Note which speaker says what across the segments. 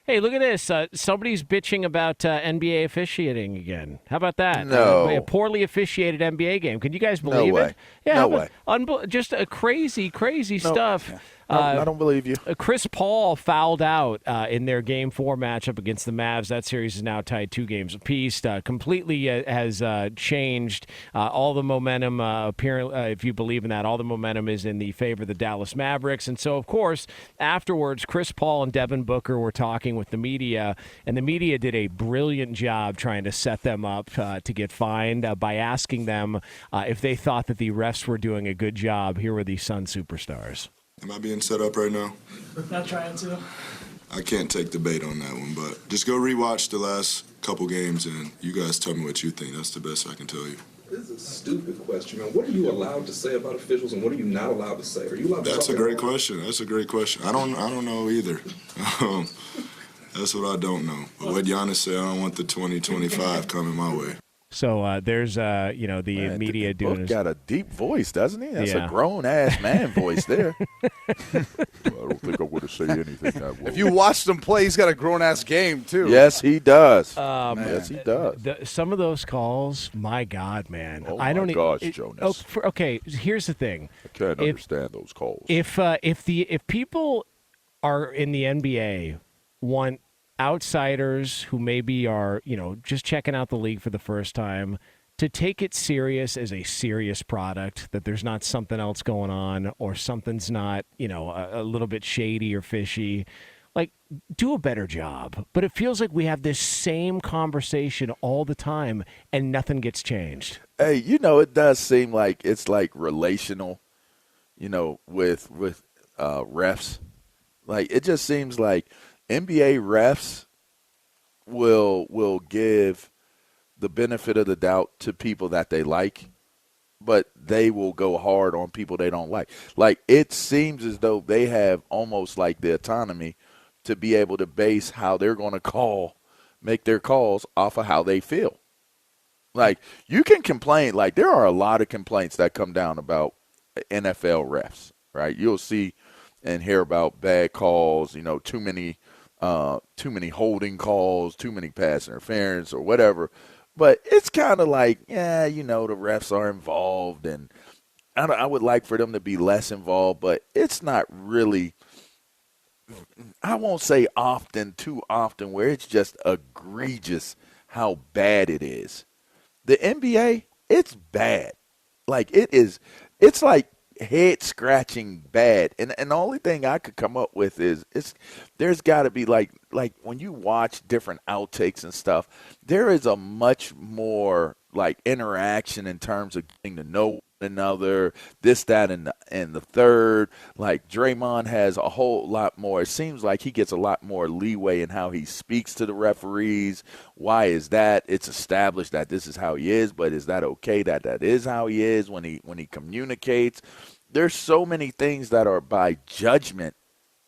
Speaker 1: Hey, look at this. Somebody's bitching about NBA officiating again. How about that? A
Speaker 2: No.
Speaker 1: poorly officiated NBA game. Can you guys
Speaker 2: No
Speaker 1: believe
Speaker 2: way.
Speaker 1: it? Yeah,
Speaker 2: No way.
Speaker 1: just a crazy, crazy
Speaker 2: No.
Speaker 1: stuff.
Speaker 2: Yeah. No, I don't believe you.
Speaker 1: Chris Paul fouled out in their Game 4 matchup against the Mavs. That series is now tied 2 games apiece. Completely has changed all the momentum. If you believe in that, all the momentum is in the favor of the Dallas Mavericks. And so, of course, afterwards, Chris Paul and Devin Booker were talking with the media, and the media did a brilliant job trying to set them up to get fined by asking them if they thought that the refs were doing a good job. Here were the Sun superstars.
Speaker 3: Am I being set up right now?
Speaker 4: Not trying to.
Speaker 3: I can't take the bait on that one, but just go rewatch the last couple games and you guys tell me what you think. That's the best I can tell you.
Speaker 5: This is a stupid question, man. What are you allowed to say about officials and what are you not allowed to say? Are you allowed to
Speaker 3: That's
Speaker 5: talk
Speaker 3: a great
Speaker 5: about-
Speaker 3: question. That's a great question. I don't know either. That's what I don't know. But what Giannis said, I don't want the 2025 coming my way.
Speaker 1: So there's, the
Speaker 2: Man,
Speaker 1: media
Speaker 2: Book
Speaker 1: doing.
Speaker 2: got a deep voice, doesn't he? That's
Speaker 1: Yeah.
Speaker 2: a grown-ass man voice there. I don't think I'm going to say anything that way.
Speaker 6: If you watched him play, he's got a grown-ass game, too.
Speaker 2: Yes, he does.
Speaker 1: Yes,
Speaker 2: he does.
Speaker 1: Some of those calls, my God, man.
Speaker 2: Oh,
Speaker 1: I don't
Speaker 2: my gosh, Jonas.
Speaker 1: Okay, here's the thing.
Speaker 2: I can't understand those calls.
Speaker 1: If people are in the NBA want outsiders who maybe are, just checking out the league for the first time to take it serious as a serious product, that there's not something else going on or something's not, a little bit shady or fishy, like, do a better job. But it feels like we have this same conversation all the time and nothing gets changed.
Speaker 2: Hey, it does seem like it's like relational, with refs. Like, it just seems like NBA refs will give the benefit of the doubt to people that they like, but they will go hard on people they don't like. Like, it seems as though they have almost like the autonomy to be able to base how they're going to make their calls off of how they feel. Like, you can complain. Like, there are a lot of complaints that come down about NFL refs, right? You'll see and hear about bad calls, too many holding calls, too many pass interference or whatever. But it's kind of like, the refs are involved, and I would like for them to be less involved, but it's not really, I won't say too often, where it's just egregious how bad it is. The NBA, it's bad. Like, it's like head-scratching bad. And the only thing I could come up with is there's got to be, like when you watch different outtakes and stuff, there is a much more, like, interaction in terms of getting to know one another, this, that, and the third. Like, Draymond has a whole lot more. It seems like he gets a lot more leeway in how he speaks to the referees. Why is that? It's established that this is how he is, but is that okay that is how he is when he communicates? There's so many things that are by judgment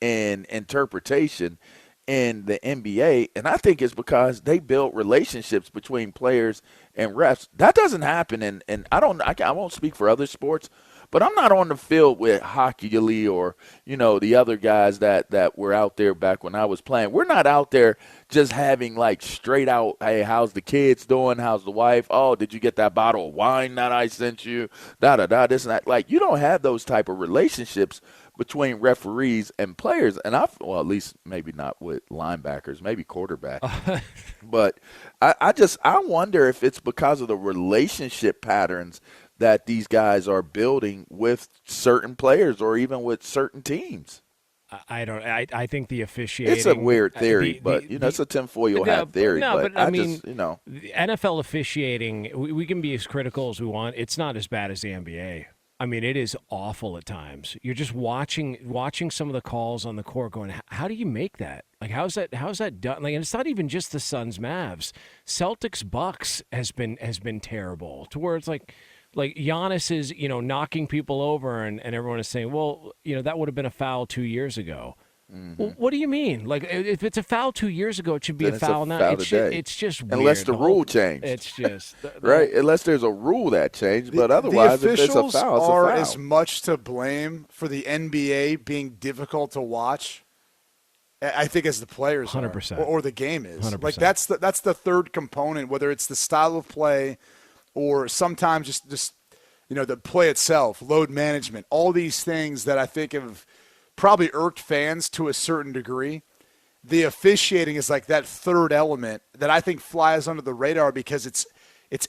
Speaker 2: and interpretation in the NBA, and I think it's because they build relationships between players and refs. That doesn't happen, and I won't speak for other sports, but I'm not on the field with Hockey Lee or, the other guys that were out there back when I was playing. We're not out there just having, like, straight out, hey, how's the kids doing? How's the wife? Oh, did you get that bottle of wine that I sent you? Da-da-da, this and that. Like, you don't have those type of relationships between referees and players. And at least maybe not with linebackers, maybe quarterback. But I wonder if it's because of the relationship patterns that these guys are building with certain players or even with certain teams.
Speaker 1: I think the officiating.
Speaker 2: It's a weird theory, but it's a tinfoil hat theory.
Speaker 1: No, but I mean,
Speaker 2: the
Speaker 1: NFL officiating, we can be as critical as we want. It's not as bad as the NBA. I mean, it is awful at times. You're just watching some of the calls on the court, going, how do you make that? Like, how's that done? Like, and it's not even just the Suns, Mavs, Celtics, Bucks has been terrible. To where it's like Giannis is, knocking people over, and everyone is saying, well, that would have been a foul 2 years ago. Mm-hmm. Well, what do you mean? Like, if it's a foul 2 years ago, it should be
Speaker 2: then
Speaker 1: a foul now. It's just weird.
Speaker 2: Unless the rule changed.
Speaker 1: It's just
Speaker 2: right. Unless there's a rule that changed, but otherwise,
Speaker 6: the
Speaker 2: if it's a foul,
Speaker 6: officials
Speaker 2: it's a foul.
Speaker 6: are as much to blame for the NBA being difficult to watch I think, as the players
Speaker 1: 100%.
Speaker 6: or the game is.
Speaker 1: 100%.
Speaker 6: Like that's the third component, whether it's the style of play or sometimes just the play itself, load management, all these things that I think have probably irked fans to a certain degree. The officiating is like that third element that I think flies under the radar because it's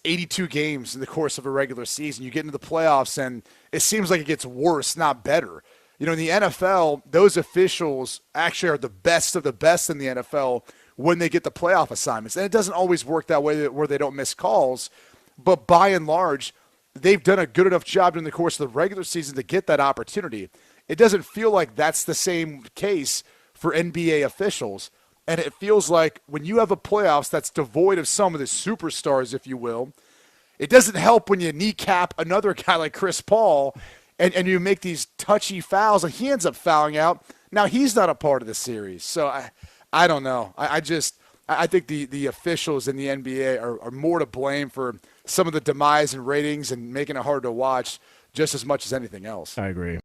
Speaker 6: 82 games in the course of a regular season. You get into the playoffs, and it seems like it gets worse, not better. In the NFL, those officials actually are the best of the best in the NFL when they get the playoff assignments. And it doesn't always work that way where they don't miss calls. But by and large, they've done a good enough job in the course of the regular season to get that opportunity. It doesn't feel like that's the same case for NBA officials. And it feels like when you have a playoffs that's devoid of some of the superstars, if you will, it doesn't help when you kneecap another guy like Chris Paul and you make these touchy fouls, and he ends up fouling out. Now he's not a part of the series. So I don't know. I think the officials in the NBA are more to blame for some of the demise in ratings and making it hard to watch just as much as anything else.
Speaker 1: I agree.